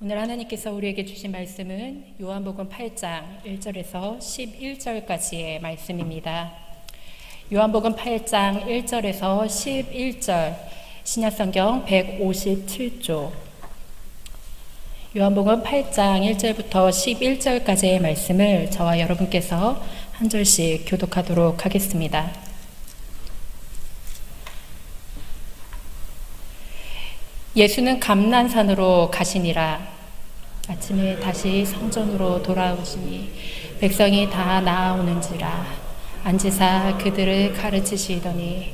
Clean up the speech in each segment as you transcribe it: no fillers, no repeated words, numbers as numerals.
오늘 하나님께서 우리에게 주신 말씀은 요한복음 8장 1절에서 11절까지의 말씀입니다. 요한복음 8장 1절에서 11절 신약성경 157조 요한복음 8장 1절부터 11절까지의 말씀을 저와 여러분께서 한 절씩 교독하도록 하겠습니다. 예수는 감난산으로 가시니라. 아침에 다시 성전으로 돌아오시니 백성이 다 나아오는지라. 앉으사 그들을 가르치시더니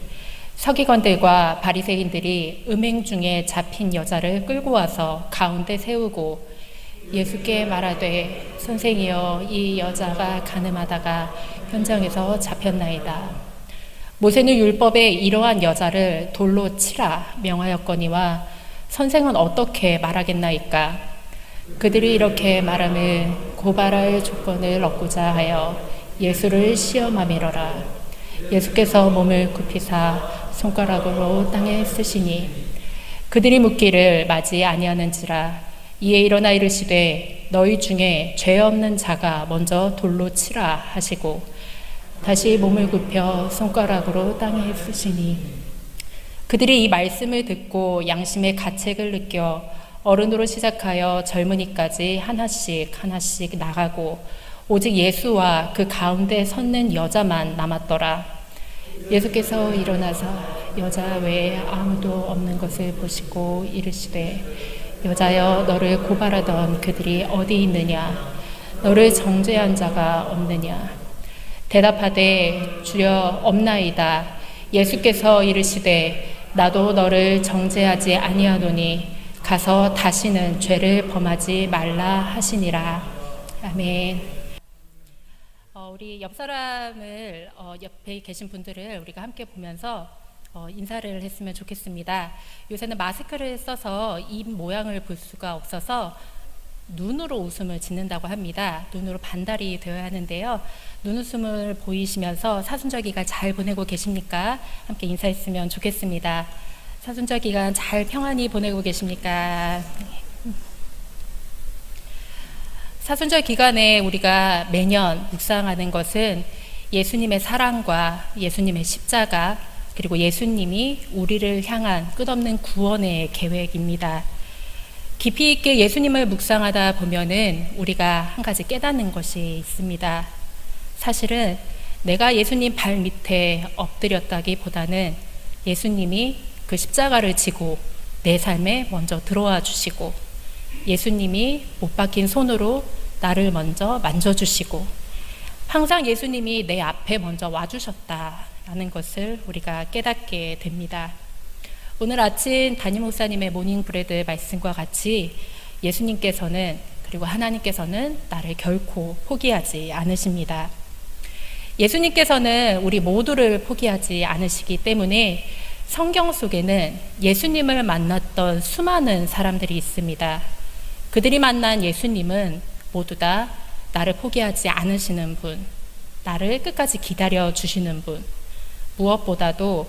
서기관들과 바리새인들이 음행 중에 잡힌 여자를 끌고 와서 가운데 세우고 예수께 말하되 선생이여 이 여자가 간음하다가 현장에서 잡혔나이다. 모세는 율법에 이러한 여자를 돌로 치라 명하였거니와 선생은 어떻게 말하겠나이까? 그들이 이렇게 말하면 고발할 조건을 얻고자 하여 예수를 시험함이러라. 예수께서 몸을 굽히사 손가락으로 땅에 쓰시니 그들이 묻기를 맞이 아니하는지라. 이에 일어나 이르시되 너희 중에 죄 없는 자가 먼저 돌로 치라 하시고 다시 몸을 굽혀 손가락으로 땅에 쓰시니 그들이 이 말씀을 듣고 양심의 가책을 느껴 어른으로 시작하여 젊은이까지 하나씩 나가고 오직 예수와 그 가운데 섰는 여자만 남았더라. 예수께서 일어나서 여자 외에 아무도 없는 것을 보시고 이르시되 여자여 너를 고발하던 그들이 어디 있느냐? 너를 정죄한 자가 없느냐? 대답하되 주여 없나이다. 예수께서 이르시되 나도 너를 정죄하지 아니하노니 가서 다시는 죄를 범하지 말라 하시니라. 아멘. 우리 옆 사람을 옆에 계신 분들을 우리가 함께 보면서 인사를 했으면 좋겠습니다. 요새는 마스크를 써서 입 모양을 볼 수가 없어서 눈으로 웃음을 짓는다고 합니다. 눈으로 반달이 되어야 하는데요. 눈웃음을 보이시면서 사순절 기간 잘 보내고 계십니까? 함께 인사했으면 좋겠습니다. 사순절 기간 잘 평안히 보내고 계십니까? 사순절 기간에 우리가 매년 묵상하는 것은 예수님의 사랑과 예수님의 십자가 그리고 예수님이 우리를 향한 끝없는 구원의 계획입니다. 깊이 있게 예수님을 묵상하다 보면은 우리가 한 가지 깨닫는 것이 있습니다. 사실은 내가 예수님 발 밑에 엎드렸다기보다는 예수님이 그 십자가를 지고 내 삶에 먼저 들어와 주시고 예수님이 못 박힌 손으로 나를 먼저 만져주시고 항상 예수님이 내 앞에 먼저 와주셨다라는 것을 우리가 깨닫게 됩니다. 오늘 아침 담임 목사님의 모닝브레드 말씀과 같이 예수님께서는 그리고 하나님께서는 나를 결코 포기하지 않으십니다. 예수님께서는 우리 모두를 포기하지 않으시기 때문에 성경 속에는 예수님을 만났던 수많은 사람들이 있습니다. 그들이 만난 예수님은 모두 다 나를 포기하지 않으시는 분, 나를 끝까지 기다려 주시는 분, 무엇보다도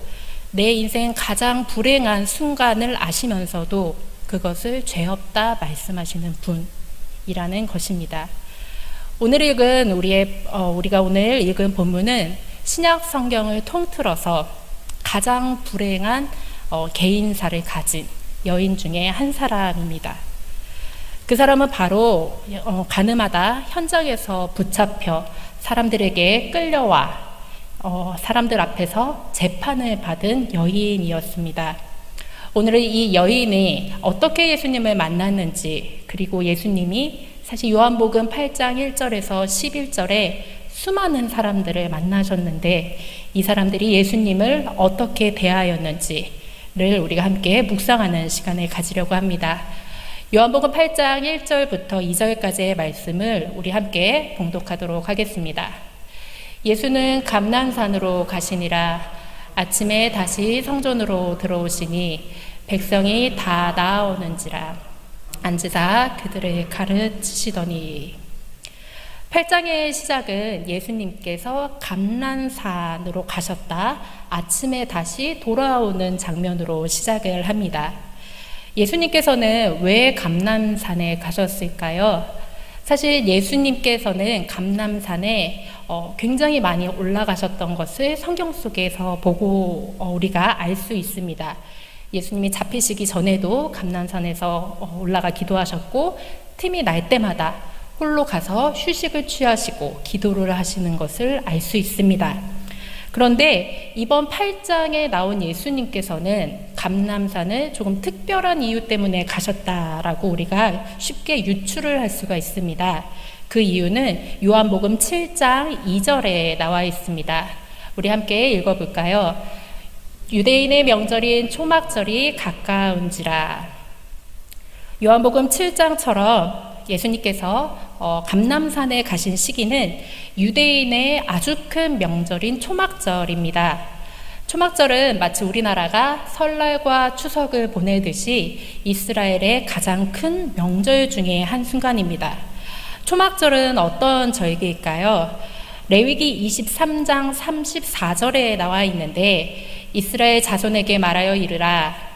내 인생 가장 불행한 순간을 아시면서도 그것을 죄 없다 말씀하시는 분이라는 것입니다. 우리가 오늘 읽은 본문은 신약 성경을 통틀어서 가장 불행한 개인사를 가진 여인 중에 한 사람입니다. 그 사람은 바로 간음하다 현장에서 붙잡혀 사람들에게 끌려와 사람들 앞에서 재판을 받은 여인이었습니다. 오늘은 이 여인이 어떻게 예수님을 만났는지 그리고 예수님이 사실 요한복음 8장 1절에서 11절에 수많은 사람들을 만나셨는데 이 사람들이 예수님을 어떻게 대하였는지를 우리가 함께 묵상하는 시간을 가지려고 합니다. 요한복음 8장 1절부터 2절까지의 말씀을 우리 함께 봉독하도록 하겠습니다. 예수는 감난산으로 가시니라. 아침에 다시 성전으로 들어오시니 백성이 다 나아오는지라. 앉으사 그들을 가르치시더니 8장의 시작은 예수님께서 감난산으로 가셨다 아침에 다시 돌아오는 장면으로 시작을 합니다. 예수님께서는 왜 감람산에 가셨을까요? 사실 예수님께서는 감람산에 굉장히 많이 올라가셨던 것을 성경 속에서 보고 우리가 알 수 있습니다. 예수님이 잡히시기 전에도 감람산에서 올라가 기도하셨고, 틈이 날 때마다 홀로 가서 휴식을 취하시고 기도를 하시는 것을 알 수 있습니다. 그런데 이번 8장에 나온 예수님께서는 감람산을 조금 특별한 이유 때문에 가셨다라고 우리가 쉽게 유추를 할 수가 있습니다. 그 이유는 요한복음 7장 2절에 나와 있습니다. 우리 함께 읽어볼까요? 유대인의 명절인 초막절이 가까운지라. 요한복음 7장처럼 예수님께서 감람산에 가신 시기는 유대인의 아주 큰 명절인 초막절입니다. 초막절은 마치 우리나라가 설날과 추석을 보내듯이 이스라엘의 가장 큰 명절 중에 한 순간입니다. 초막절은 어떤 절기일까요? 레위기 23장 34절에 나와 있는데, 이스라엘 자손에게 말하여 이르라.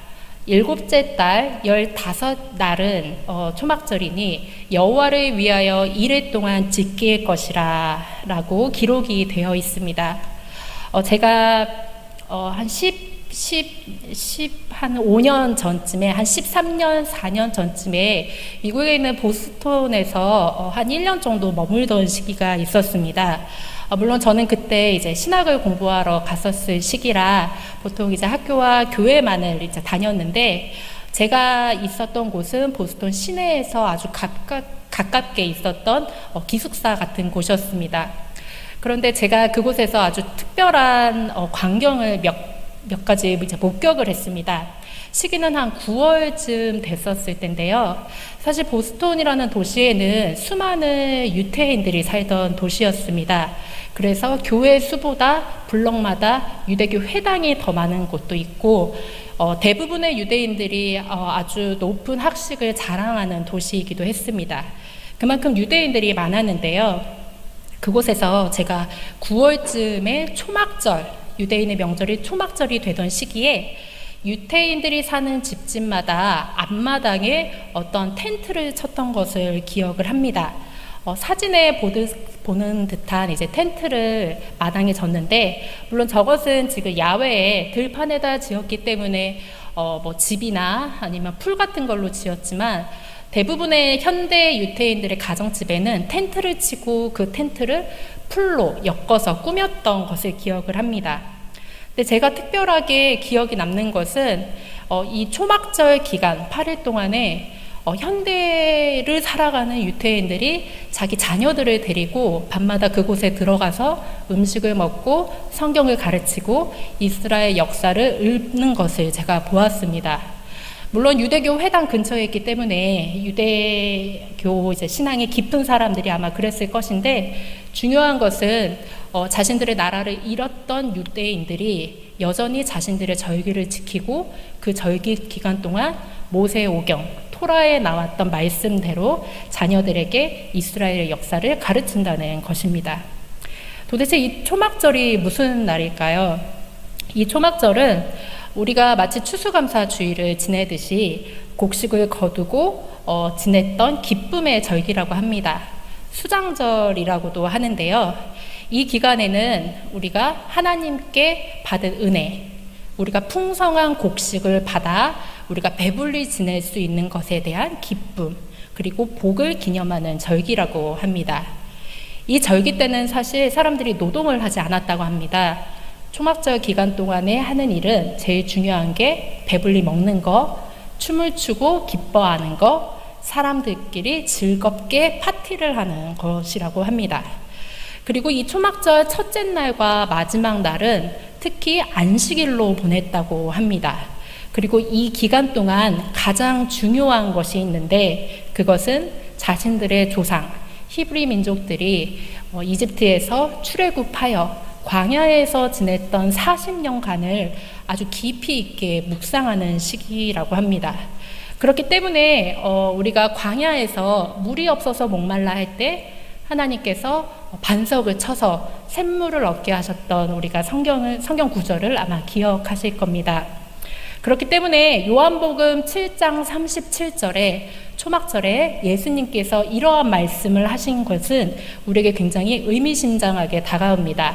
7째 달 15날은 초막절이니 여호와를 위하여 이래 동안 지킬 것이라 라고 기록이 되어 있습니다. 제가 한 5년 전쯤에, 한 13년, 4년 전쯤에 미국에 있는 보스턴에서 한 1년 정도 머물던 시기가 있었습니다. 물론 저는 그때 이제 신학을 공부하러 갔었을 시기라 보통 이제 학교와 교회만을 이제 다녔는데, 제가 있었던 곳은 보스턴 시내에서 아주 가깝게 있었던 기숙사 같은 곳이었습니다. 그런데 제가 그곳에서 아주 특별한 광경을 몇 가지 이제 목격을 했습니다. 시기는 한 9월쯤 됐었을 텐데요. 사실 보스턴이라는 도시에는 수많은 유태인들이 살던 도시였습니다. 그래서 교회 수보다 블록마다 유대교 회당이 더 많은 곳도 있고, 대부분의 유대인들이 아주 높은 학식을 자랑하는 도시이기도 했습니다. 그만큼 유대인들이 많았는데요. 그곳에서 제가 9월쯤에 초막절, 유대인의 명절이 초막절이 되던 시기에 유태인들이 사는 집집마다 앞마당에 어떤 텐트를 쳤던 것을 기억을 합니다. 사진에 보는 듯한 이제 텐트를 마당에 졌는데, 물론 저것은 지금 야외에 들판에다 지었기 때문에 뭐 집이나 아니면 풀 같은 걸로 지었지만, 대부분의 현대 유태인들의 가정집에는 텐트를 치고 그 텐트를 풀로 엮어서 꾸몄던 것을 기억을 합니다. 근데 제가 특별하게 기억이 남는 것은 이 초막절 기간 8일 동안에 현대를 살아가는 유태인들이 자기 자녀들을 데리고 밤마다 그곳에 들어가서 음식을 먹고 성경을 가르치고 이스라엘 역사를 읊는 것을 제가 보았습니다. 물론 유대교 회당 근처에 있기 때문에 유대교 이제 신앙이 깊은 사람들이 아마 그랬을 것인데, 중요한 것은 자신들의 나라를 잃었던 유대인들이 여전히 자신들의 절기를 지키고 그 절기 기간 동안 모세오경, 토라에 나왔던 말씀대로 자녀들에게 이스라엘의 역사를 가르친다는 것입니다. 도대체 이 초막절이 무슨 날일까요? 이 초막절은 우리가 마치 추수감사주의를 지내듯이 곡식을 거두고 지냈던 기쁨의 절기라고 합니다. 수장절이라고도 하는데요. 이 기간에는 우리가 하나님께 받은 은혜, 우리가 풍성한 곡식을 받아 우리가 배불리 지낼 수 있는 것에 대한 기쁨, 그리고 복을 기념하는 절기라고 합니다. 이 절기 때는 사실 사람들이 노동을 하지 않았다고 합니다. 초막절 기간 동안에 하는 일은 제일 중요한 게 배불리 먹는 거, 춤을 추고 기뻐하는 거, 사람들끼리 즐겁게 파티를 하는 것이라고 합니다. 그리고 이 초막절 첫째 날과 마지막 날은 특히 안식일로 보냈다고 합니다. 그리고 이 기간 동안 가장 중요한 것이 있는데, 그것은 자신들의 조상, 히브리 민족들이 이집트에서 출애굽하여 광야에서 지냈던 40년간을 아주 깊이 있게 묵상하는 시기라고 합니다. 그렇기 때문에 우리가 광야에서 물이 없어서 목말라 할 때 하나님께서 반석을 쳐서 샘물을 얻게 하셨던 우리가 성경 구절을 아마 기억하실 겁니다. 그렇기 때문에 요한복음 7장 37절에 초막절에 예수님께서 이러한 말씀을 하신 것은 우리에게 굉장히 의미심장하게 다가옵니다.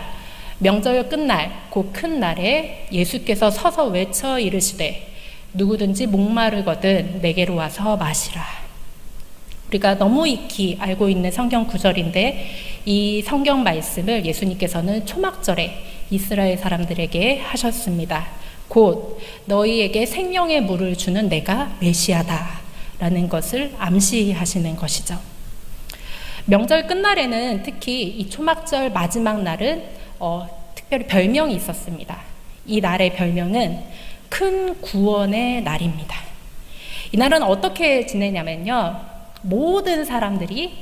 명절 끝날, 그 큰 날에 예수께서 서서 외쳐 이르시되 누구든지 목마르거든 내게로 와서 마시라. 우리가 너무 익히 알고 있는 성경 구절인데 이 성경 말씀을 예수님께서는 초막절에 이스라엘 사람들에게 하셨습니다. 곧 너희에게 생명의 물을 주는 내가 메시아다 라는 것을 암시하시는 것이죠. 명절 끝날에는 특히 이 초막절 마지막 날은 특별히 별명이 있었습니다. 이 날의 별명은 큰 구원의 날입니다. 이날은 어떻게 지내냐면요, 모든 사람들이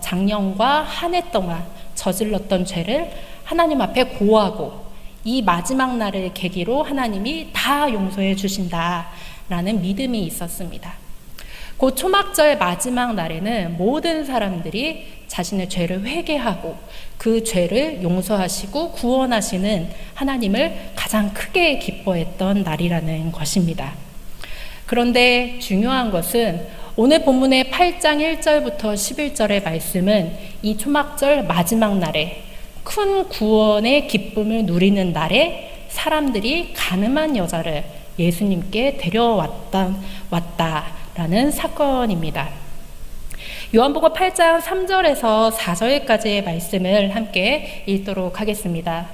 작년과 한 해 동안 저질렀던 죄를 하나님 앞에 고하고 이 마지막 날을 계기로 하나님이 다 용서해 주신다라는 믿음이 있었습니다. 그 초막절 마지막 날에는 모든 사람들이 자신의 죄를 회개하고 그 죄를 용서하시고 구원하시는 하나님을 가장 크게 기뻐했던 날이라는 것입니다. 그런데 중요한 것은 오늘 본문의 8장 1절부터 11절의 말씀은 이 초막절 마지막 날에 큰 구원의 기쁨을 누리는 날에 사람들이 가늠한 여자를 예수님께 데려왔다라는 사건입니다. 요한복음 8장 3절에서 4절까지의 말씀을 함께 읽도록 하겠습니다.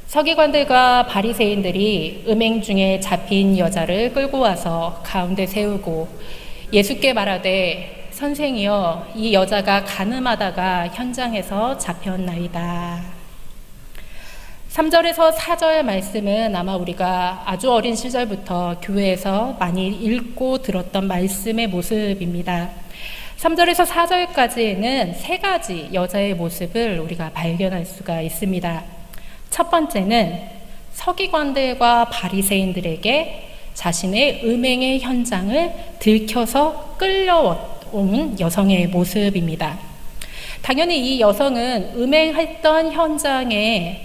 서기관들과 바리새인들이 음행 중에 잡힌 여자를 끌고 와서 가운데 세우고 예수께 말하되 선생이여 이 여자가 간음하다가 현장에서 잡혔나이다. 3절에서 4절 말씀은 아마 우리가 아주 어린 시절부터 교회에서 많이 읽고 들었던 말씀의 모습입니다. 3절에서 4절까지에는 세 가지 여자의 모습을 우리가 발견할 수가 있습니다. 첫 번째는 서기관들과 바리새인들에게 자신의 음행의 현장을 들켜서 끌려온 여성의 모습입니다. 당연히 이 여성은 음행했던 현장에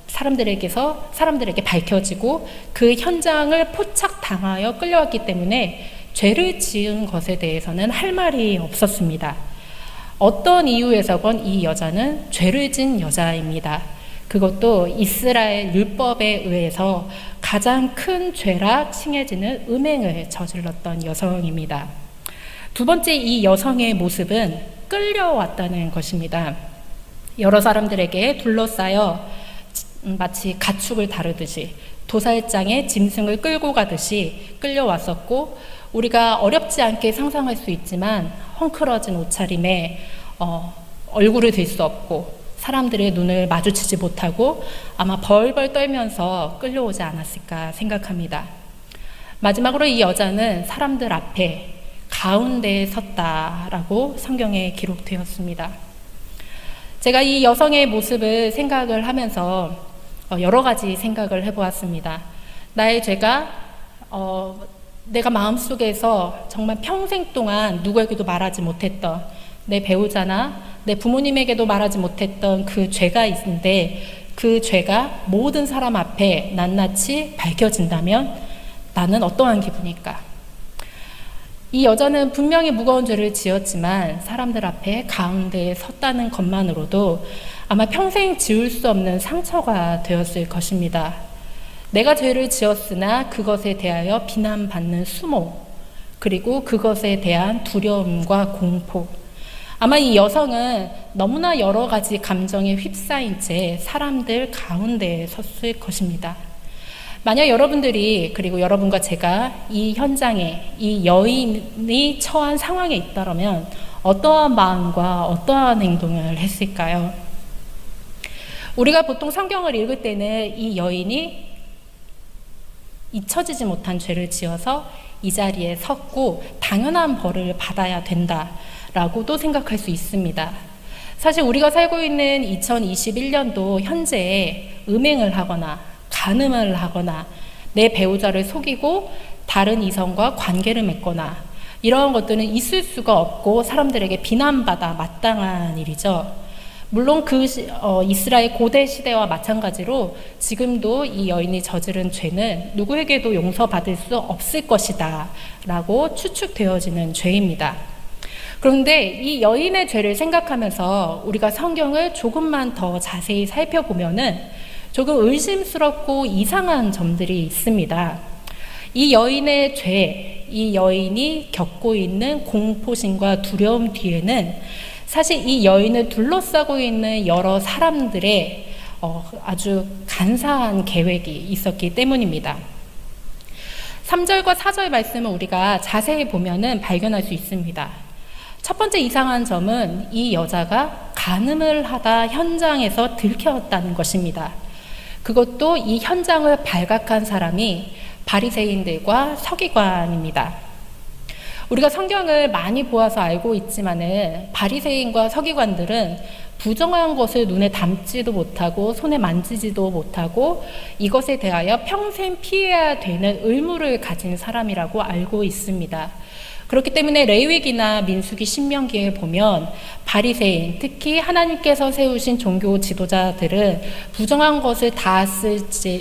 사람들에게 밝혀지고 그 현장을 포착당하여 끌려왔기 때문에 죄를 지은 것에 대해서는 할 말이 없었습니다. 어떤 이유에서건 이 여자는 죄를 지은 여자입니다. 그것도 이스라엘 율법에 의해서 가장 큰 죄라 칭해지는 음행을 저질렀던 여성입니다. 두 번째, 이 여성의 모습은 끌려왔다는 것입니다. 여러 사람들에게 둘러싸여 마치 가축을 다루듯이 도살장에 짐승을 끌고 가듯이 끌려왔었고, 우리가 어렵지 않게 상상할 수 있지만 헝클어진 옷차림에 얼굴을 들 수 없고 사람들의 눈을 마주치지 못하고 아마 벌벌 떨면서 끌려오지 않았을까 생각합니다. 마지막으로 이 여자는 사람들 앞에 가운데에 섰다라고 성경에 기록되었습니다. 제가 이 여성의 모습을 생각을 하면서 여러 가지 생각을 해보았습니다. 나의 죄가 내가 마음속에서 정말 평생 동안 누구에게도 말하지 못했던 내 배우자나 내 부모님에게도 말하지 못했던 그 죄가 있는데 그 죄가 모든 사람 앞에 낱낱이 밝혀진다면 나는 어떠한 기분일까? 이 여자는 분명히 무거운 죄를 지었지만 사람들 앞에 가운데에 섰다는 것만으로도 아마 평생 지울 수 없는 상처가 되었을 것입니다. 내가 죄를 지었으나 그것에 대하여 비난받는 수모, 그리고 그것에 대한 두려움과 공포. 아마 이 여성은 너무나 여러 가지 감정에 휩싸인 채 사람들 가운데에 섰을 것입니다. 만약 여러분들이, 그리고 여러분과 제가 이 현장에 이 여인이 처한 상황에 있다면 어떠한 마음과 어떠한 행동을 했을까요? 우리가 보통 성경을 읽을 때는 이 여인이 잊혀지지 못한 죄를 지어서 이 자리에 섰고 당연한 벌을 받아야 된다라고도 생각할 수 있습니다. 사실 우리가 살고 있는 2021년도 현재에 음행을 하거나 간음을 하거나 내 배우자를 속이고 다른 이성과 관계를 맺거나 이러한 것들은 있을 수가 없고 사람들에게 비난받아 마땅한 일이죠. 물론 이스라엘 고대 시대와 마찬가지로 지금도 이 여인이 저지른 죄는 누구에게도 용서받을 수 없을 것이다 라고 추측되어지는 죄입니다. 그런데 이 여인의 죄를 생각하면서 우리가 성경을 조금만 더 자세히 살펴보면은 조금 의심스럽고 이상한 점들이 있습니다. 이 여인의 죄, 이 여인이 겪고 있는 공포심과 두려움 뒤에는 사실 이 여인을 둘러싸고 있는 여러 사람들의 아주 간사한 계획이 있었기 때문입니다. 3절과 4절 말씀을 우리가 자세히 보면은 발견할 수 있습니다. 첫 번째 이상한 점은 이 여자가 간음을 하다 현장에서 들켰다는 것입니다. 그것도 이 현장을 발각한 사람이 바리새인들과 서기관입니다. 우리가 성경을 많이 보아서 알고 있지만은 바리새인과 서기관들은 부정한 것을 눈에 담지도 못하고 손에 만지지도 못하고 이것에 대하여 평생 피해야 되는 의무를 가진 사람이라고 알고 있습니다. 그렇기 때문에 레위기나 민수기, 신명기에 보면 바리새인, 특히 하나님께서 세우신 종교 지도자들은 부정한 것을 닿았을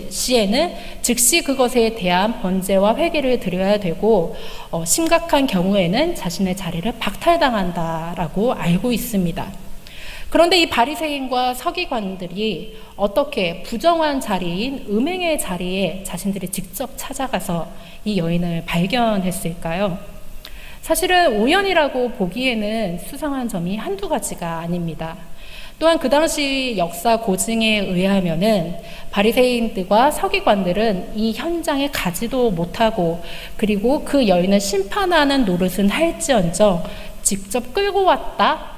시에는 즉시 그것에 대한 번제와 회개를 드려야 되고 심각한 경우에는 자신의 자리를 박탈당한다라고 알고 있습니다. 그런데 이 바리새인과 서기관들이 어떻게 부정한 자리인 음행의 자리에 자신들이 직접 찾아가서 이 여인을 발견했을까요? 사실은 우연이라고 보기에는 수상한 점이 한두 가지가 아닙니다. 또한 그 당시 역사 고증에 의하면은 바리새인들과 서기관들은 이 현장에 가지도 못하고 그리고 그 여인을 심판하는 노릇은 할지언정 직접 끌고 왔다?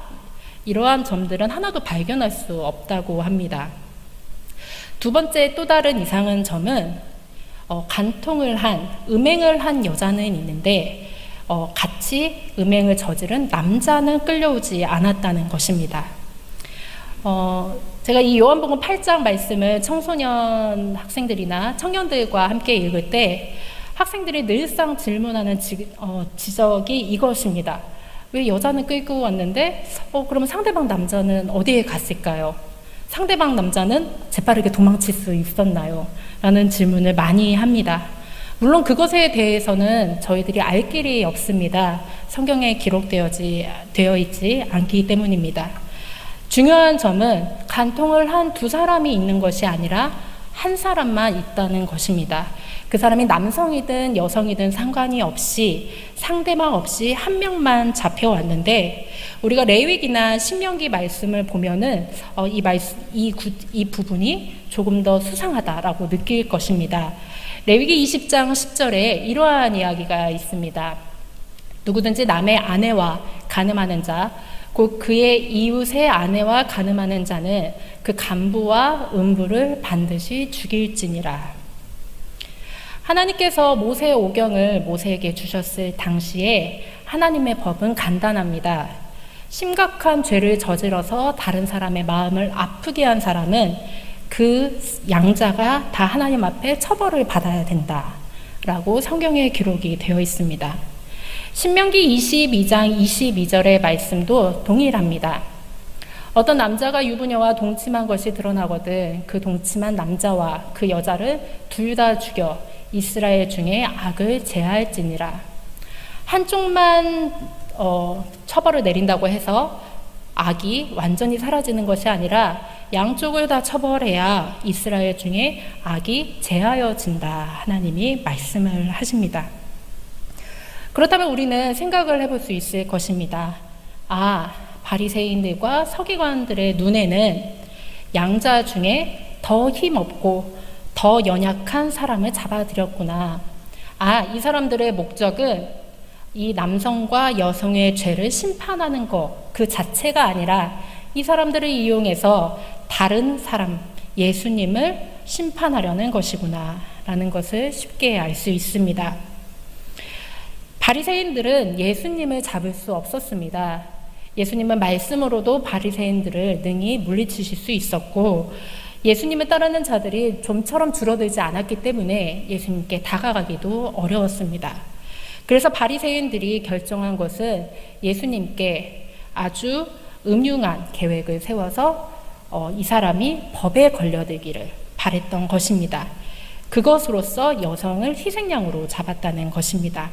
이러한 점들은 하나도 발견할 수 없다고 합니다. 두 번째 또 다른 이상한 점은 간통을 한, 음행을 한 여자는 있는데 같이 음행을 저지른 남자는 끌려오지 않았다는 것입니다. 제가 이 요한복음 8장 말씀을 청소년 학생들이나 청년들과 함께 읽을 때 학생들이 늘상 질문하는 지적이 이것입니다. 왜 여자는 끌고 왔는데 그러면 상대방 남자는 어디에 갔을까요? 상대방 남자는 재빠르게 도망칠 수 있었나요? 라는 질문을 많이 합니다. 물론 그것에 대해서는 저희들이 알 길이 없습니다. 성경에 기록되어 있지 않기 때문입니다. 중요한 점은 간통을 한 두 사람이 있는 것이 아니라 한 사람만 있다는 것입니다. 그 사람이 남성이든 여성이든 상관이 없이 상대방 없이 한 명만 잡혀왔는데 우리가 레위기나 신명기 말씀을 보면은 이 부분이 조금 더 수상하다라고 느낄 것입니다. 레위기 20장 10절에 이러한 이야기가 있습니다. 누구든지 남의 아내와 간음하는 자, 곧 그의 이웃의 아내와 간음하는 자는 그 간부와 음부를 반드시 죽일지니라. 하나님께서 모세 오경을 모세에게 주셨을 당시에 하나님의 법은 간단합니다. 심각한 죄를 저질러서 다른 사람의 마음을 아프게 한 사람은 그 양자가 다 하나님 앞에 처벌을 받아야 된다라고 성경에 기록이 되어 있습니다. 신명기 22장 22절의 말씀도 동일합니다. 어떤 남자가 유부녀와 동침한 것이 드러나거든 그 동침한 남자와 그 여자를 둘 다 죽여 이스라엘 중에 악을 제할지니라. 한쪽만 처벌을 내린다고 해서 악이 완전히 사라지는 것이 아니라 양쪽을 다 처벌해야 이스라엘 중에 악이 제하여진다. 하나님이 말씀을 하십니다. 그렇다면 우리는 생각을 해볼 수 있을 것입니다. 바리새인들과 서기관들의 눈에는 양자 중에 더 힘없고 더 연약한 사람을 잡아들였구나. 이 사람들의 목적은 이 남성과 여성의 죄를 심판하는 것 그 자체가 아니라 이 사람들을 이용해서 다른 사람, 예수님을 심판하려는 것이구나 라는 것을 쉽게 알 수 있습니다. 바리새인들은 예수님을 잡을 수 없었습니다. 예수님은 말씀으로도 바리새인들을 능히 물리치실 수 있었고 예수님을 따르는 자들이 좀처럼 줄어들지 않았기 때문에 예수님께 다가가기도 어려웠습니다. 그래서 바리새인들이 결정한 것은 예수님께 아주 음흉한 계획을 세워서 이 사람이 법에 걸려들기를 바랬던 것입니다. 그것으로써 여성을 희생양으로 잡았다는 것입니다.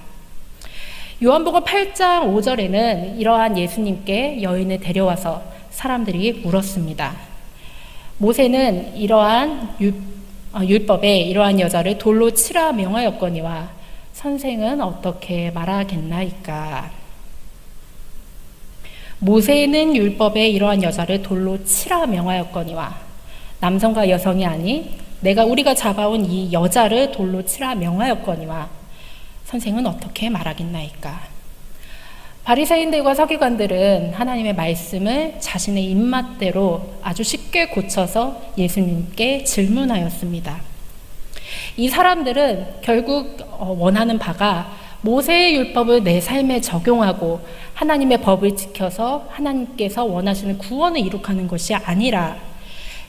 요한복음 8장 5절에는 이러한 예수님께 여인을 데려와서 사람들이 물었습니다. 모세는 이러한 율법에 이러한 여자를 돌로 치라 명하였거니와 선생은 어떻게 말하겠나이까. 모세는 율법에 이러한 여자를 돌로 치라 명하였거니와 남성과 여성이 아닌 우리가 잡아온 이 여자를 돌로 치라 명하였거니와 선생은 어떻게 말하겠나이까. 바리새인들과 서기관들은 하나님의 말씀을 자신의 입맛대로 아주 쉽게 고쳐서 예수님께 질문하였습니다. 이 사람들은 결국 원하는 바가 모세의 율법을 내 삶에 적용하고 하나님의 법을 지켜서 하나님께서 원하시는 구원을 이룩하는 것이 아니라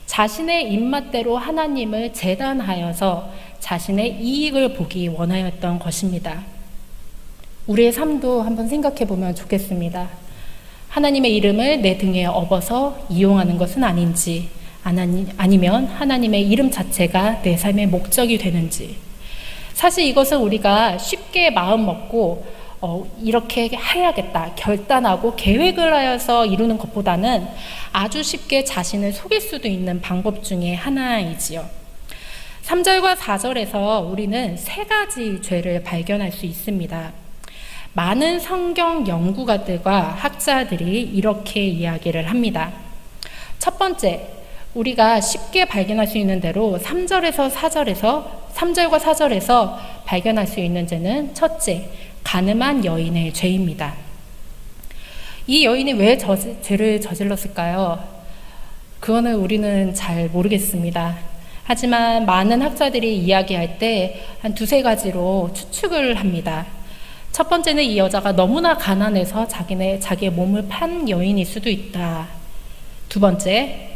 자신의 입맛대로 하나님을 재단하여서 자신의 이익을 보기 원하였던 것입니다. 우리의 삶도 한번 생각해 보면 좋겠습니다. 하나님의 이름을 내 등에 업어서 이용하는 것은 아닌지, 아니면 하나님의 이름 자체가 내 삶의 목적이 되는지. 사실 이것은 우리가 쉽게 마음 먹고 이렇게 해야겠다 결단하고 계획을 하여서 이루는 것보다는 아주 쉽게 자신을 속일 수도 있는 방법 중에 하나이지요. 3절과 4절에서 우리는 세 가지 죄를 발견할 수 있습니다. 많은 성경 연구가들과 학자들이 이렇게 이야기를 합니다. 첫 번째, 우리가 쉽게 발견할 수 있는 대로 3절과 4절에서 발견할 수 있는 죄는 첫째, 간음한 여인의 죄입니다. 이 여인이 왜 죄를 저질렀을까요? 그거는 우리는 잘 모르겠습니다. 하지만 많은 학자들이 이야기할 때 한 두세 가지로 추측을 합니다. 첫 번째는 이 여자가 너무나 가난해서 자기의 몸을 판 여인일 수도 있다. 두 번째,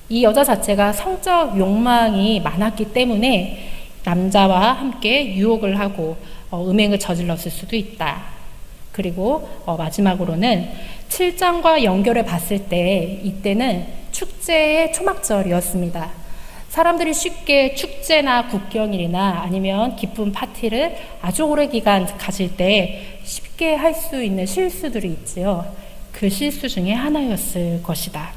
이 여자 자체가 성적 욕망이 많았기 때문에 남자와 함께 유혹을 하고 음행을 저질렀을 수도 있다. 그리고 마지막으로는 7장과 연결해 봤을 때 이때는 축제의 초막절이었습니다. 사람들이 쉽게 축제나 국경일이나 아니면 기쁜 파티를 아주 오래 기간 가질 때 쉽게 할 수 있는 실수들이 있지요. 그 실수 중에 하나였을 것이다.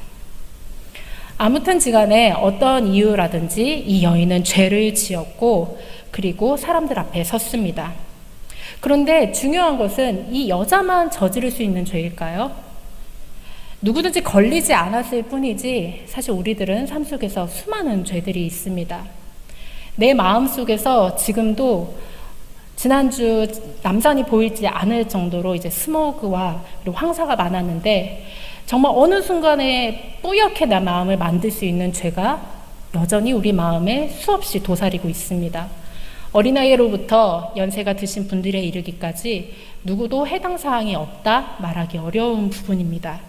아무튼지 간에 어떤 이유라든지 이 여인은 죄를 지었고 그리고 사람들 앞에 섰습니다. 그런데 중요한 것은 이 여자만 저지를 수 있는 죄일까요? 누구든지 걸리지 않았을 뿐이지 사실 우리들은 삶 속에서 수많은 죄들이 있습니다. 내 마음속에서 지금도 지난주 남산이 보이지 않을 정도로 이제 스모그와 그리고 황사가 많았는데 정말 어느 순간에 뿌옇게 내 마음을 만들 수 있는 죄가 여전히 우리 마음에 수없이 도사리고 있습니다. 어린아이로부터 연세가 드신 분들에 이르기까지 누구도 해당 사항이 없다 말하기 어려운 부분입니다.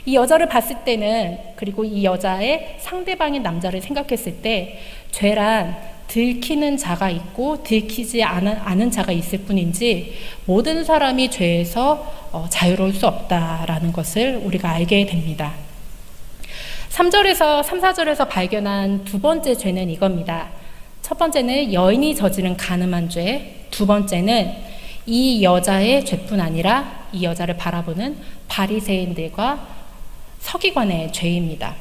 이 여자를 봤을 때는 그리고 이 여자의 상대방인 남자를 생각했을 때 죄란 들키는 자가 있고 들키지 않은 자가 있을 뿐인지 모든 사람이 죄에서 자유로울 수 없다라는 것을 우리가 알게 됩니다. 3, 4절에서 발견한 두 번째 죄는 이겁니다. 첫 번째는 여인이 저지른 간음한 죄, 두 번째는 이 여자의 죄뿐 아니라 이 여자를 바라보는 바리새인들과 서기관의 죄입니다.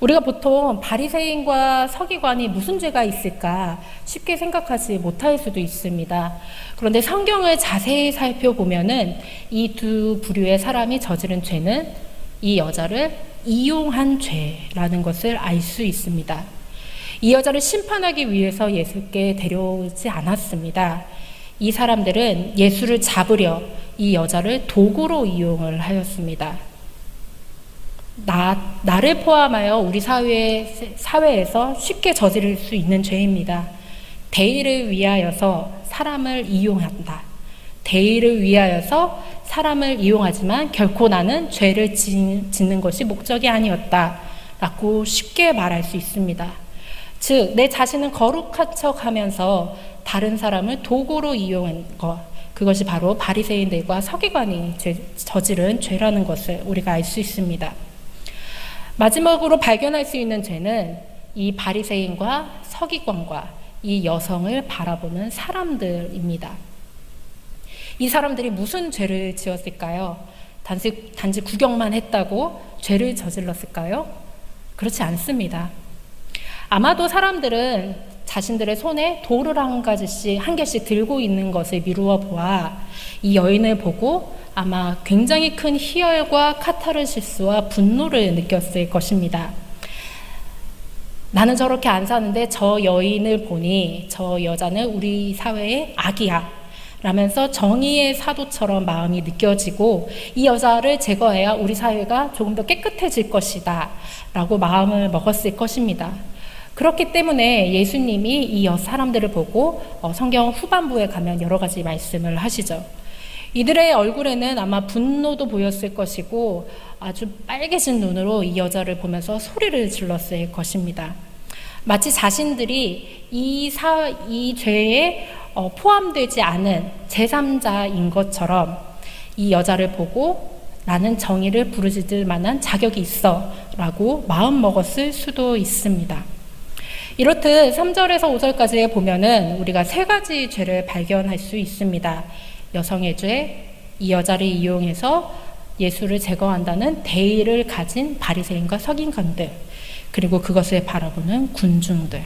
우리가 보통 바리새인과 서기관이 무슨 죄가 있을까 쉽게 생각하지 못할 수도 있습니다. 그런데 성경을 자세히 살펴보면은 이 두 부류의 사람이 저지른 죄는 이 여자를 이용한 죄라는 것을 알 수 있습니다. 이 여자를 심판하기 위해서 예수께 데려오지 않았습니다. 이 사람들은 예수를 잡으려 이 여자를 도구로 이용을 하였습니다. 나를 포함하여 우리 사회에서 쉽게 저지를 수 있는 죄입니다. 대의를 위하여서 사람을 이용한다. 대의를 위하여서 사람을 이용하지만 결코 나는 죄를 짓는 것이 목적이 아니었다 라고 쉽게 말할 수 있습니다. 즉, 내 자신은 거룩한 척 하면서 다른 사람을 도구로 이용한 것, 그것이 바로 바리새인들과 서기관이 저지른 죄라는 것을 우리가 알 수 있습니다. 마지막으로 발견할 수 있는 죄는 이 바리새인과 서기관과 이 여성을 바라보는 사람들입니다. 이 사람들이 무슨 죄를 지었을까요? 단지 구경만 했다고 죄를 저질렀을까요? 그렇지 않습니다. 아마도 사람들은 자신들의 손에 돌을 한 개씩 들고 있는 것을 미루어 보아 이 여인을 보고 아마 굉장히 큰 희열과 카타르시스와 분노를 느꼈을 것입니다. 나는 저렇게 안 사는데 저 여인을 보니 저 여자는 우리 사회의 악이야 라면서 정의의 사도처럼 마음이 느껴지고 이 여자를 제거해야 우리 사회가 조금 더 깨끗해질 것이다 라고 마음을 먹었을 것입니다. 그렇기 때문에 예수님이 이 사람들을 보고 성경 후반부에 가면 여러 가지 말씀을 하시죠. 이들의 얼굴에는 아마 분노도 보였을 것이고 아주 빨개진 눈으로 이 여자를 보면서 소리를 질렀을 것입니다. 마치 자신들이 이 죄에 포함되지 않은 제3자인 것처럼 이 여자를 보고 나는 정의를 부르짖을 만한 자격이 있어 라고 마음먹었을 수도 있습니다. 이렇듯 3절에서 5절까지 보면은 우리가 세 가지 죄를 발견할 수 있습니다. 여성의 죄, 이 여자를 이용해서 예수를 제거한다는 대의를 가진 바리새인과 서기관들, 그리고 그것을 바라보는 군중들.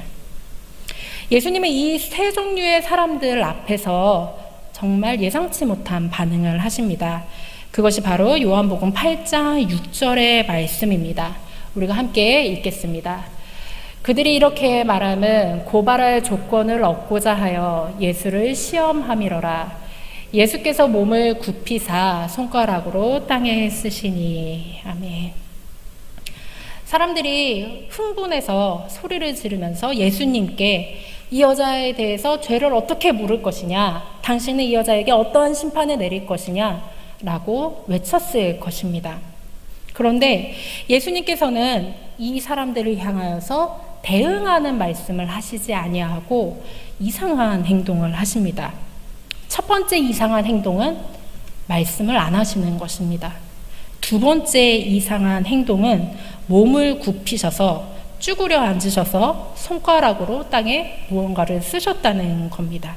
예수님은 이 세 종류의 사람들 앞에서 정말 예상치 못한 반응을 하십니다. 그것이 바로 요한복음 8장 6절의 말씀입니다. 우리가 함께 읽겠습니다. 그들이 이렇게 말하면 고발할 조건을 얻고자 하여 예수를 시험함이로라. 예수께서 몸을 굽히사 손가락으로 땅에 쓰시니. 아멘. 사람들이 흥분해서 소리를 지르면서 예수님께 이 여자에 대해서 죄를 어떻게 물을 것이냐, 당신은 이 여자에게 어떠한 심판을 내릴 것이냐 라고 외쳤을 것입니다. 그런데 예수님께서는 이 사람들을 향하여서 대응하는 말씀을 하시지 아니하고 이상한 행동을 하십니다. 첫 번째 이상한 행동은 말씀을 안 하시는 것입니다. 두 번째 이상한 행동은 몸을 굽히셔서 쭈그려 앉으셔서 손가락으로 땅에 무언가를 쓰셨다는 겁니다.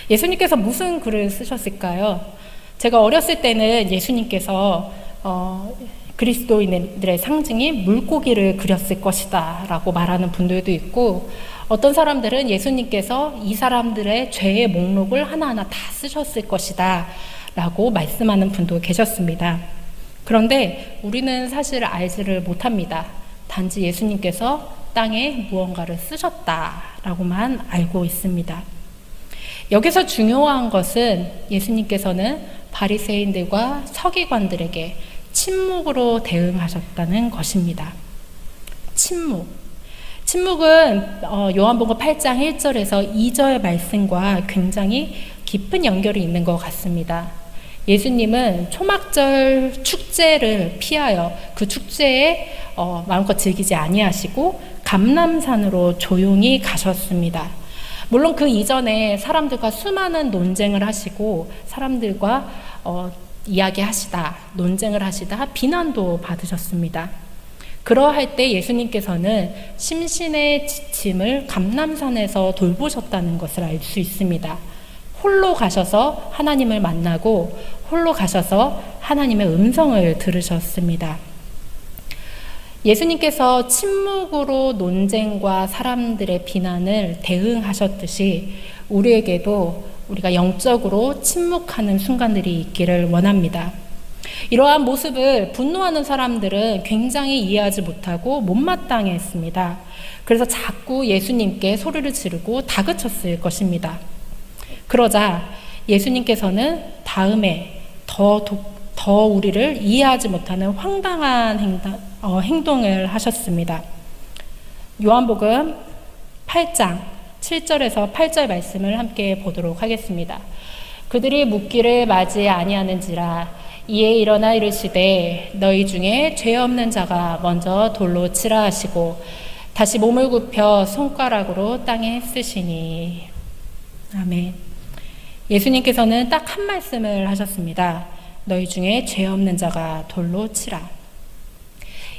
예수님께서 무슨 글을 쓰셨을까요? 제가 어렸을 때는 예수님께서 그리스도인들의 상징인 물고기를 그렸을 것이다 라고 말하는 분들도 있고, 어떤 사람들은 예수님께서 이 사람들의 죄의 목록을 하나하나 다 쓰셨을 것이다 라고 말씀하는 분도 계셨습니다. 그런데 우리는 사실 알지를 못합니다. 단지 예수님께서 땅에 무언가를 쓰셨다라고만 알고 있습니다. 여기서 중요한 것은 예수님께서는 바리새인들과 서기관들에게 침묵으로 대응하셨다는 것입니다. 침묵은 요한복음 8장 1절에서 2절 말씀과 굉장히 깊은 연결이 있는 것 같습니다. 예수님은 초막절 축제를 피하여 그 축제에 마음껏 즐기지 아니하시고 감람산으로 조용히 가셨습니다. 물론 그 이전에 사람들과 수많은 논쟁을 하시고 사람들과 이야기하시다, 논쟁을 하시다 비난도 받으셨습니다. 그러할 때 예수님께서는 심신의 지침을 감람산에서 돌보셨다는 것을 알 수 있습니다. 홀로 가셔서 하나님을 만나고 홀로 가셔서 하나님의 음성을 들으셨습니다. 예수님께서 침묵으로 논쟁과 사람들의 비난을 대응하셨듯이 우리에게도 우리가 영적으로 침묵하는 순간들이 있기를 원합니다. 이러한 모습을 분노하는 사람들은 굉장히 이해하지 못하고 못마땅했습니다. 그래서 자꾸 예수님께 소리를 지르고 다그쳤을 것입니다. 그러자 예수님께서는 다음에 더 우리를 이해하지 못하는 황당한 행동을 하셨습니다. 요한복음 8장 7절에서 8절 말씀을 함께 보도록 하겠습니다. 그들이 묻기를 맞이 아니하는지라 이에 일어나 이르시되 너희 중에 죄 없는 자가 먼저 돌로 치라 하시고 다시 몸을 굽혀 손가락으로 땅에 쓰시니. 아멘. 예수님께서는 딱 한 말씀을 하셨습니다. 너희 중에 죄 없는 자가 돌로 치라.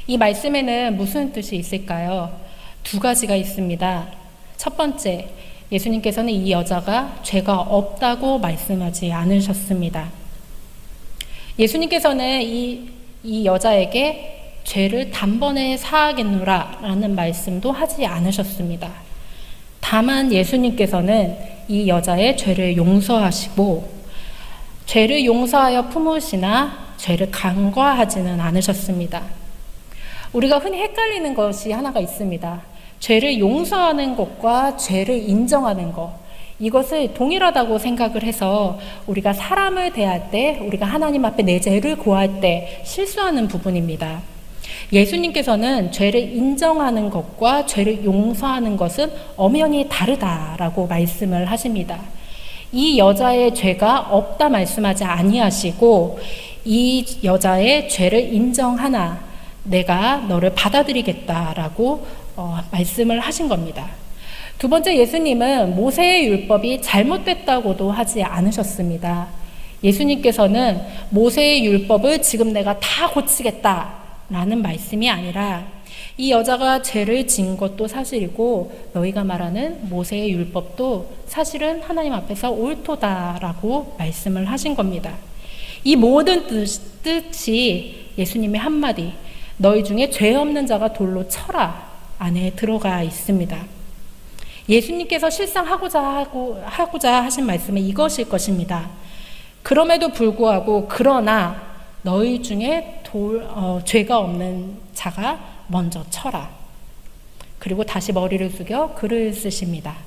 이 말씀에는 무슨 뜻이 있을까요? 두 가지가 있습니다. 첫 번째, 예수님께서는 이 여자가 죄가 없다고 말씀하지 않으셨습니다. 예수님께서는 이 여자에게 죄를 단번에 사하겠노라 라는 말씀도 하지 않으셨습니다. 다만 예수님께서는 이 여자의 죄를 용서하시고 죄를 용서하여 품으시나 죄를 간과하지는 않으셨습니다. 우리가 흔히 헷갈리는 것이 하나가 있습니다. 죄를 용서하는 것과 죄를 인정하는 것, 이것을 동일하다고 생각을 해서 우리가 사람을 대할 때, 우리가 하나님 앞에 내 죄를 고할 때 실수하는 부분입니다. 예수님께서는 죄를 인정하는 것과 죄를 용서하는 것은 엄연히 다르다라고 말씀을 하십니다. 이 여자의 죄가 없다 말씀하지 아니하시고 이 여자의 죄를 인정하나 내가 너를 받아들이겠다라고 말씀을 하신 겁니다. 두 번째, 예수님은 모세의 율법이 잘못됐다고도 하지 않으셨습니다. 예수님께서는 모세의 율법을 지금 내가 다 고치겠다라는 말씀이 아니라 이 여자가 죄를 지은 것도 사실이고 너희가 말하는 모세의 율법도 사실은 하나님 앞에서 옳도다라고 말씀을 하신 겁니다. 이 모든 뜻이 예수님의 한마디, 너희 중에 죄 없는 자가 돌로 쳐라 안에 들어가 있습니다. 예수님께서 실상 하고자 하신 말씀은 이것일 것입니다. 그럼에도 불구하고 그러나 너희 중에 죄가 없는 자가 먼저 쳐라. 그리고 다시 머리를 숙여 글을 쓰십니다.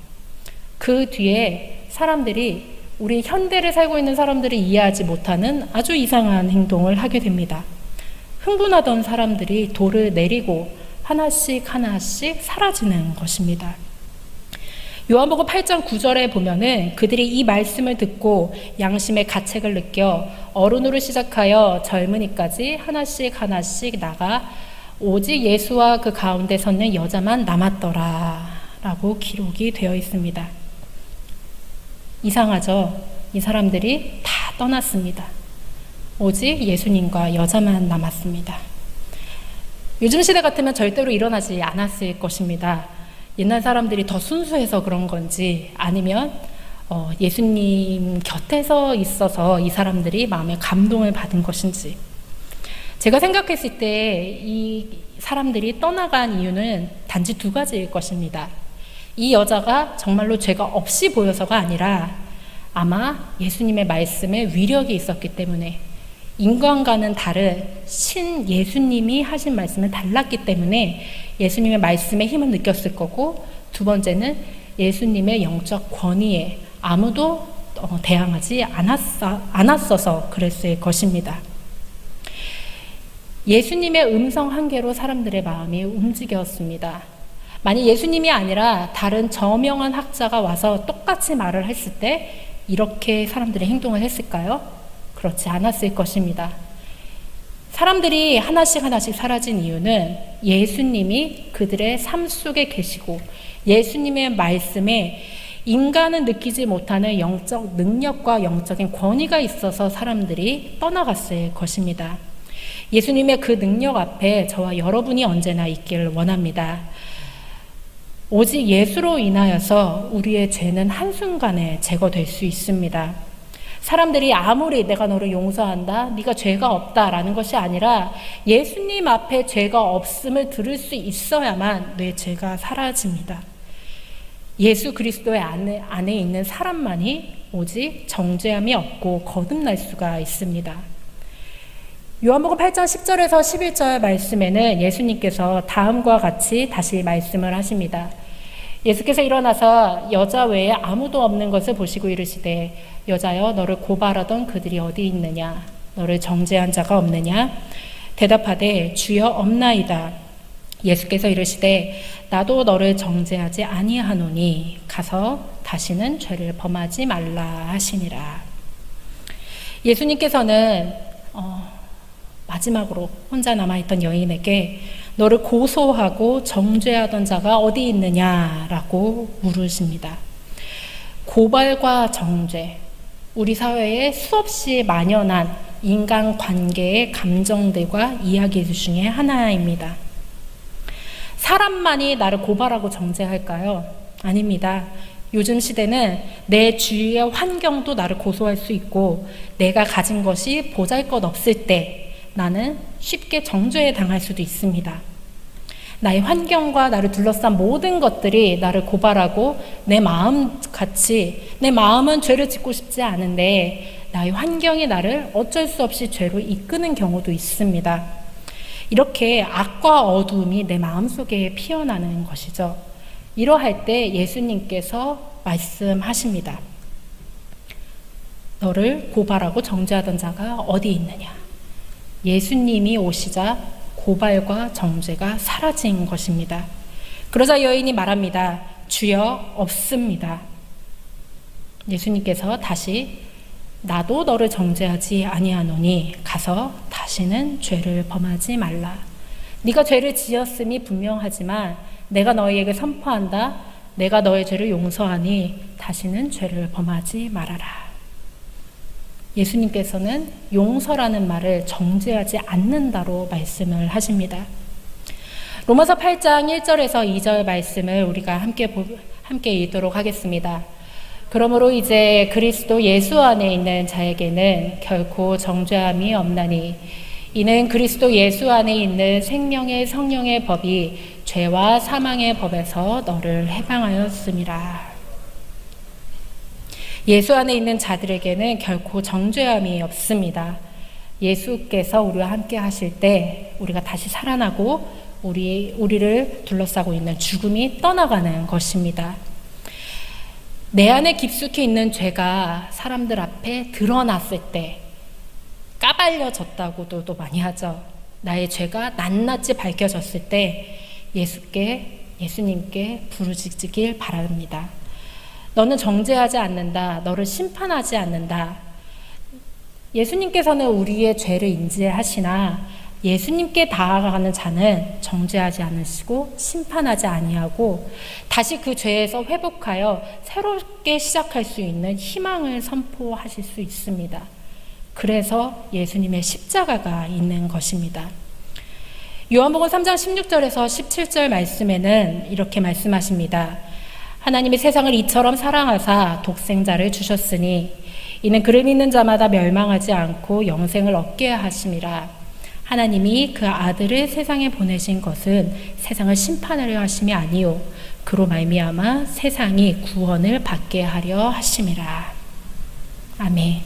그 뒤에 사람들이, 우리 현대를 살고 있는 사람들이 이해하지 못하는 아주 이상한 행동을 하게 됩니다. 흥분하던 사람들이 돌을 내리고 하나씩 하나씩 사라지는 것입니다. 요한복음 8장 9절에 보면은 그들이 이 말씀을 듣고 양심의 가책을 느껴 어른으로 시작하여 젊은이까지 하나씩 하나씩 나가 오직 예수와 그 가운데 섰는 여자만 남았더라 라고 기록이 되어 있습니다. 이상하죠? 이 사람들이 다 떠났습니다. 오직 예수님과 여자만 남았습니다. 요즘 시대 같으면 절대로 일어나지 않았을 것입니다. 옛날 사람들이 더 순수해서 그런 건지 아니면 예수님 곁에서 있어서 이 사람들이 마음에 감동을 받은 것인지, 제가 생각했을 때 이 사람들이 떠나간 이유는 단지 두 가지일 것입니다. 이 여자가 정말로 죄가 없이 보여서가 아니라 아마 예수님의 말씀에 위력이 있었기 때문에, 인간과는 다른 신 예수님이 하신 말씀은 달랐기 때문에 예수님의 말씀에 힘을 느꼈을 거고, 두 번째는 예수님의 영적 권위에 아무도 대항하지 않았어서 그랬을 것입니다. 예수님의 음성 한 개로 사람들의 마음이 움직였습니다. 만약 예수님이 아니라 다른 저명한 학자가 와서 똑같이 말을 했을 때 이렇게 사람들이 행동을 했을까요? 그렇지 않았을 것입니다. 사람들이 하나씩 하나씩 사라진 이유는 예수님이 그들의 삶 속에 계시고 예수님의 말씀에 인간은 느끼지 못하는 영적 능력과 영적인 권위가 있어서 사람들이 떠나갔을 것입니다. 예수님의 그 능력 앞에 저와 여러분이 언제나 있기를 원합니다. 오직 예수로 인하여서 우리의 죄는 한순간에 제거될 수 있습니다. 사람들이 아무리 내가 너를 용서한다, 네가 죄가 없다라는 것이 아니라 예수님 앞에 죄가 없음을 들을 수 있어야만 내 죄가 사라집니다. 예수 그리스도의 안에 있는 사람만이 오직 정죄함이 없고 거듭날 수가 있습니다. 요한복음 8장 10절에서 11절 말씀에는 예수님께서 다음과 같이 다시 말씀을 하십니다. 예수께서 일어나서 여자 외에 아무도 없는 것을 보시고 이르시되 여자여 너를 고발하던 그들이 어디 있느냐? 너를 정죄한 자가 없느냐? 대답하되 주여 없나이다. 예수께서 이르시되 나도 너를 정죄하지 아니하노니 가서 다시는 죄를 범하지 말라 하시니라. 예수님께서는 마지막으로 혼자 남아있던 여인에게 너를 고소하고 정죄하던 자가 어디 있느냐라고 물으십니다. 고발과 정죄, 우리 사회에 수없이 만연한 인간관계의 감정들과 이야기 중에 하나입니다. 사람만이 나를 고발하고 정죄할까요? 아닙니다. 요즘 시대는 내 주위의 환경도 나를 고소할 수 있고 내가 가진 것이 보잘것없을 때 나는 쉽게 정죄에 당할 수도 있습니다. 나의 환경과 나를 둘러싼 모든 것들이 나를 고발하고 내 마음은 죄를 짓고 싶지 않은데 나의 환경이 나를 어쩔 수 없이 죄로 이끄는 경우도 있습니다. 이렇게 악과 어두움이 내 마음속에 피어나는 것이죠. 이러할 때 예수님께서 말씀하십니다. 너를 고발하고 정죄하던 자가 어디 있느냐? 예수님이 오시자 고발과 정죄가 사라진 것입니다. 그러자 여인이 말합니다. 주여, 없습니다. 예수님께서 다시 나도 너를 정죄하지 아니하노니 가서 다시는 죄를 범하지 말라. 네가 죄를 지었음이 분명하지만 내가 너희에게 선포한다. 내가 너의 죄를 용서하니 다시는 죄를 범하지 말아라. 예수님께서는 용서라는 말을 정죄하지 않는다로 말씀을 하십니다. 로마서 8장 1절에서 2절 말씀을 우리가 함께 읽도록 하겠습니다. 그러므로 이제 그리스도 예수 안에 있는 자에게는 결코 정죄함이 없나니 이는 그리스도 예수 안에 있는 생명의 성령의 법이 죄와 사망의 법에서 너를 해방하였음이라. 예수 안에 있는 자들에게는 결코 정죄함이 없습니다. 예수께서 우리와 함께 하실 때 우리가 다시 살아나고 우리를 둘러싸고 있는 죽음이 떠나가는 것입니다. 내 안에 깊숙이 있는 죄가 사람들 앞에 드러났을 때 까발려졌다고도 또 많이 하죠. 나의 죄가 낱낱이 밝혀졌을 때 예수님께 부르짖길 바랍니다. 너는 정죄하지 않는다. 너를 심판하지 않는다. 예수님께서는 우리의 죄를 인지하시나 예수님께 다가가는 자는 정죄하지 않으시고 심판하지 아니하고 다시 그 죄에서 회복하여 새롭게 시작할 수 있는 희망을 선포하실 수 있습니다. 그래서 예수님의 십자가가 있는 것입니다. 요한복음 3장 16절에서 17절 말씀에는 이렇게 말씀하십니다. 하나님이 세상을 이처럼 사랑하사 독생자를 주셨으니 이는 그를 믿는 자마다 멸망하지 않고 영생을 얻게 하심이라. 하나님이 그 아들을 세상에 보내신 것은 세상을 심판하려 하심이 아니요 그로 말미암아 세상이 구원을 받게 하려 하심이라. 아멘.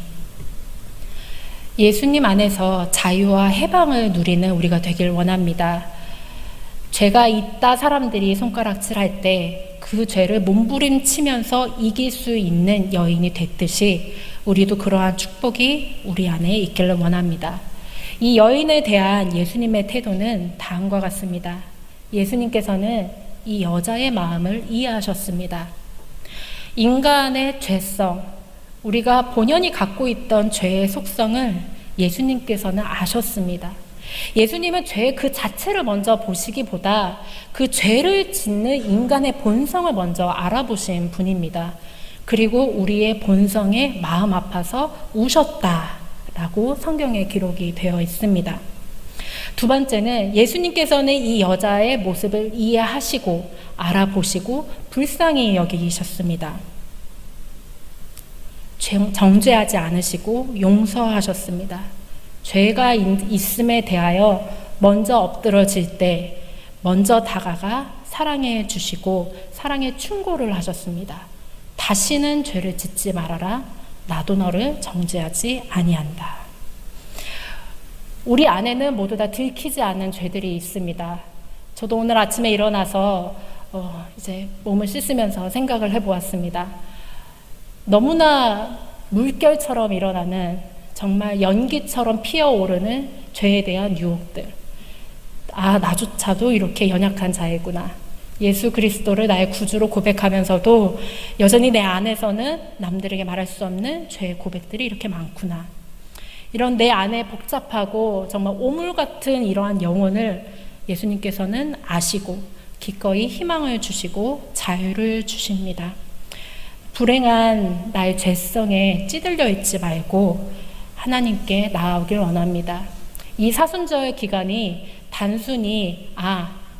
예수님 안에서 자유와 해방을 누리는 우리가 되길 원합니다. 죄가 있다 사람들이 손가락질할 때 그 죄를 몸부림치면서 이길 수 있는 여인이 됐듯이 우리도 그러한 축복이 우리 안에 있기를 원합니다. 이 여인에 대한 예수님의 태도는 다음과 같습니다. 예수님께서는 이 여자의 마음을 이해하셨습니다. 인간의 죄성, 우리가 본연이 갖고 있던 죄의 속성을 예수님께서는 아셨습니다. 예수님은 죄 그 자체를 먼저 보시기보다 그 죄를 짓는 인간의 본성을 먼저 알아보신 분입니다. 그리고 우리의 본성에 마음 아파서 우셨다라고 성경에 기록이 되어 있습니다. 두 번째는 예수님께서는 이 여자의 모습을 이해하시고 알아보시고 불쌍히 여기셨습니다. 정죄하지 않으시고 용서하셨습니다. 죄가 있음에 대하여 먼저 엎드러질 때 먼저 다가가 사랑해 주시고 사랑의 충고를 하셨습니다. 다시는 죄를 짓지 말아라. 나도 너를 정죄하지 아니한다. 우리 안에는 모두 다 들키지 않은 죄들이 있습니다. 저도 오늘 아침에 일어나서 이제 몸을 씻으면서 생각을 해보았습니다. 너무나 물결처럼 일어나는 정말 연기처럼 피어오르는 죄에 대한 유혹들. 나조차도 이렇게 연약한 자이구나. 예수 그리스도를 나의 구주로 고백하면서도 여전히 내 안에서는 남들에게 말할 수 없는 죄의 고백들이 이렇게 많구나. 이런 내 안에 복잡하고 정말 오물 같은 이러한 영혼을 예수님께서는 아시고 기꺼이 희망을 주시고 자유를 주십니다. 불행한 나의 죄성에 찌들려 있지 말고 하나님께 나아오길 원합니다. 이 사순절 기간이 단순히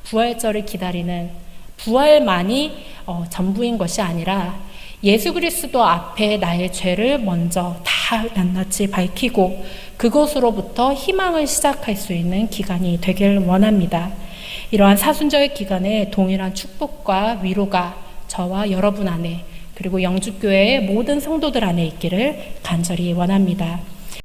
부활절을 기다리는 부활만이 전부인 것이 아니라 예수 그리스도 앞에 나의 죄를 먼저 다 낱낱이 밝히고 그것으로부터 희망을 시작할 수 있는 기간이 되길 원합니다. 이러한 사순절 기간에 동일한 축복과 위로가 저와 여러분 안에 그리고 영주교회의 모든 성도들 안에 있기를 간절히 원합니다.